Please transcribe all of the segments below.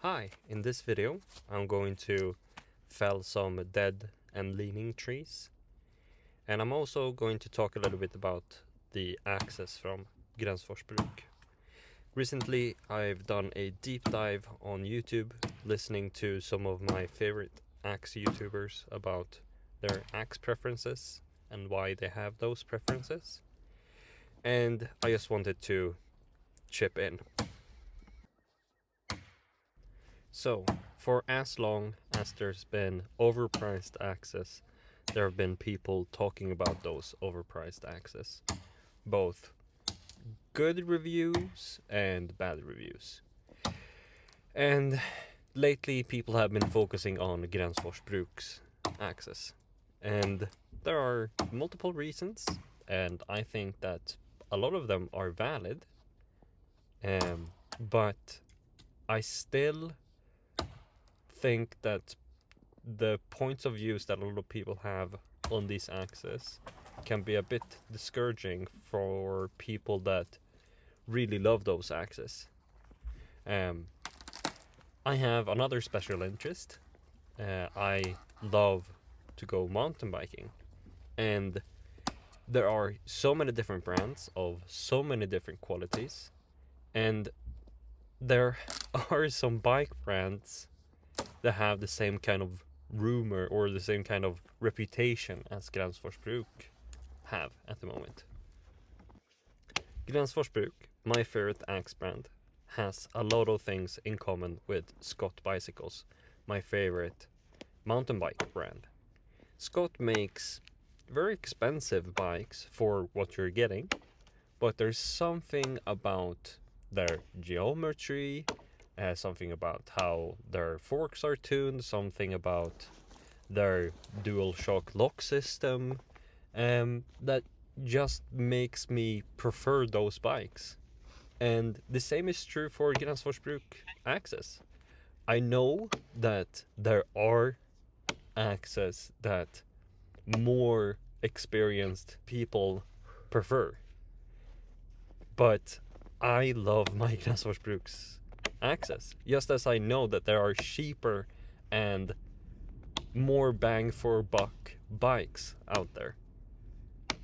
Hi, in this video I'm going to fell some dead and leaning trees, and I'm also going to talk a little bit about the axes from Gränsfors Bruk. Recently I've done a deep dive on YouTube, listening to some of my favorite axe YouTubers about their axe preferences and why they have those preferences, and I just wanted to chip in. So, for as long as there's been overpriced axes, there have been people talking about those overpriced axes. Both good reviews and bad reviews. And lately people have been focusing on Gränsfors Bruk's axes. And there are multiple reasons, and I think that a lot of them are valid. But I still think that the points of views that a lot of people have on these axes can be a bit discouraging for people that really love those axes. I have another special interest. I love to go mountain biking, and there are so many different brands of so many different qualities, and there are some bike brands that have the same kind of rumor or the same kind of reputation as Gränsfors Bruk have at the moment. Gränsfors Bruk, my favorite axe brand, has a lot of things in common with Scott Bicycles, my favorite mountain bike brand. Scott makes very expensive bikes for what you're getting, but there's something about their geometry, something about how their forks are tuned, something about their dual shock lock system, that just makes me prefer those bikes. And the same is true for Gränsfors Bruk Axes. I know that there are axes that more experienced people prefer, but I love my Gränsfors Bruk's axes, just as I know that there are cheaper and more bang for buck bikes out there.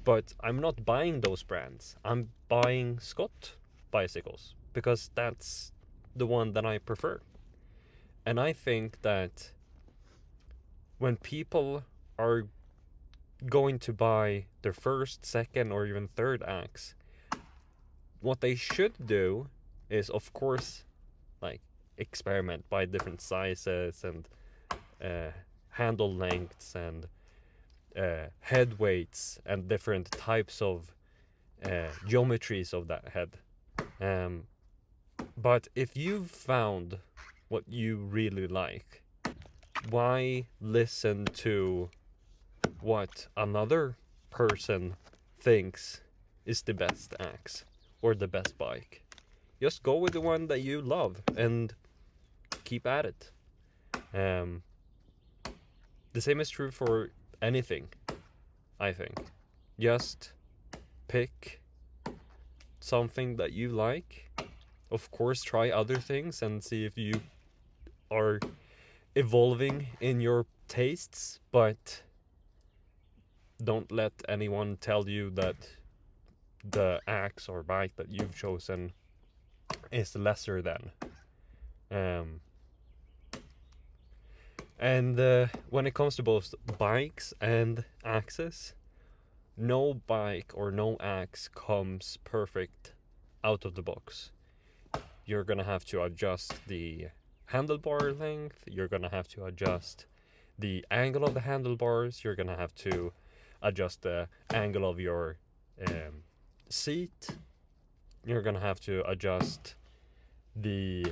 But I'm not buying those brands. I'm buying Scott bicycles because that's the one that I prefer. And I think that when people are going to buy their first, second, or even third axe, what they should do is, of course, like experiment by different sizes and handle lengths and head weights and different types of geometries of that head. But if you've found what you really like, why listen to what another person thinks is the best axe or the best bike? Just go with the one that you love and keep at it. The same is true for anything, I think. Just pick something that you like. Of course, try other things and see if you are evolving in your tastes, but don't let anyone tell you that the axe or bike that you've chosen is lesser than. And when it comes to both bikes and axes, no bike or no axe comes perfect out of the box. You're gonna have to adjust the handlebar length, you're gonna have to adjust the angle of the handlebars, you're gonna have to adjust the angle of your seat, you're gonna have to adjust the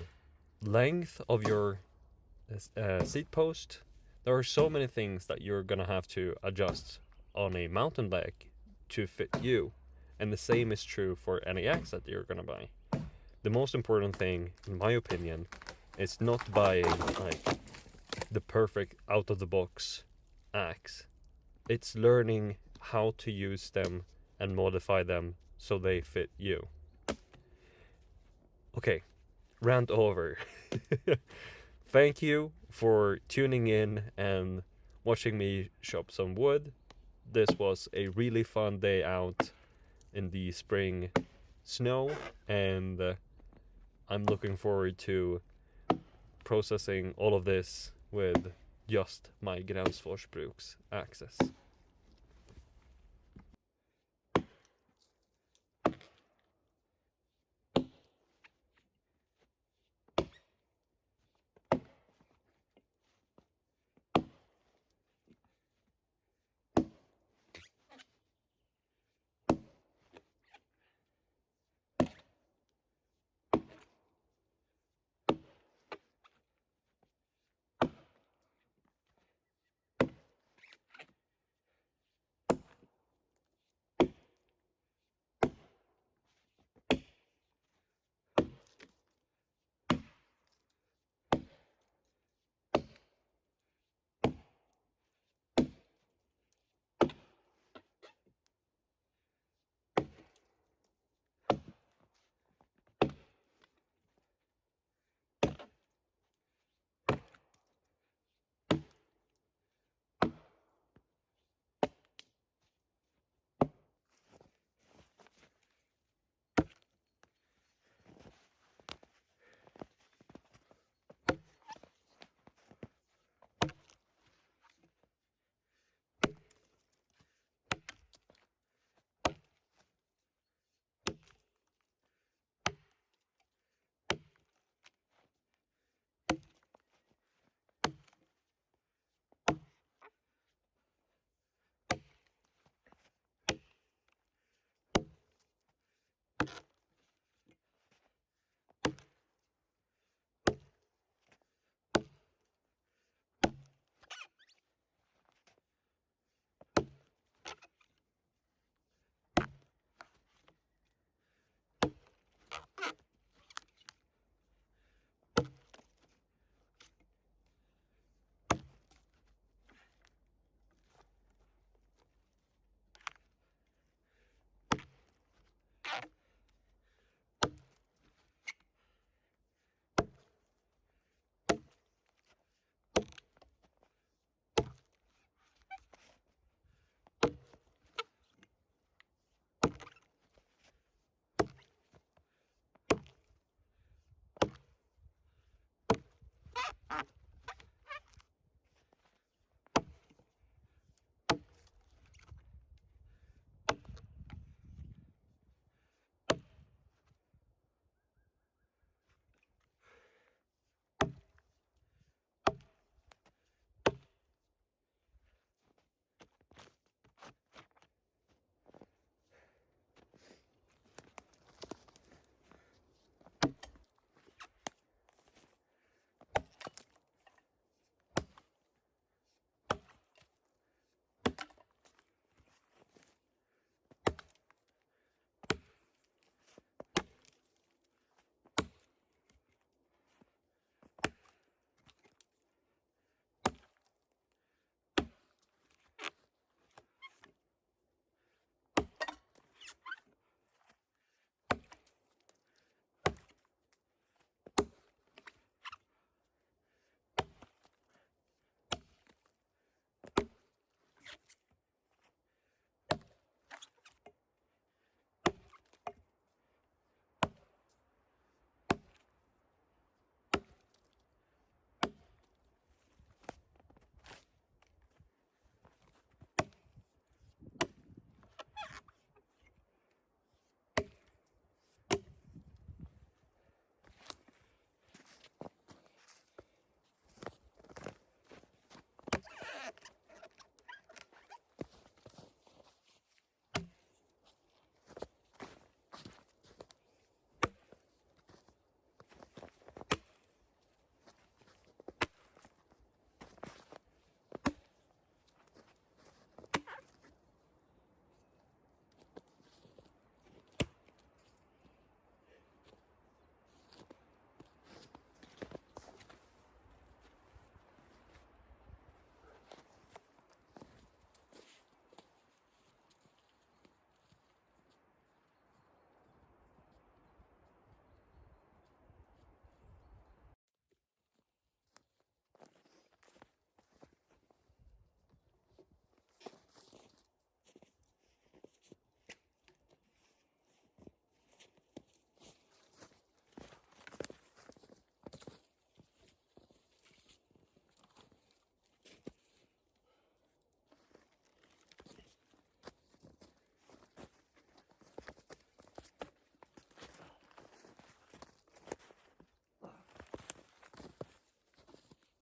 length of your seat post. There are so many things that you're gonna have to adjust on a mountain bike to fit you, and the same is true for any axe that you're gonna buy. The most important thing, in my opinion, is not buying like the perfect out of the box axe. It's learning how to use them and modify them so they fit you. Okay, rant over. thank you for tuning in and watching me chop some wood. This was a really fun day out in the spring snow, and I'm looking forward to processing all of this with just my Gränsfors Bruk Axes.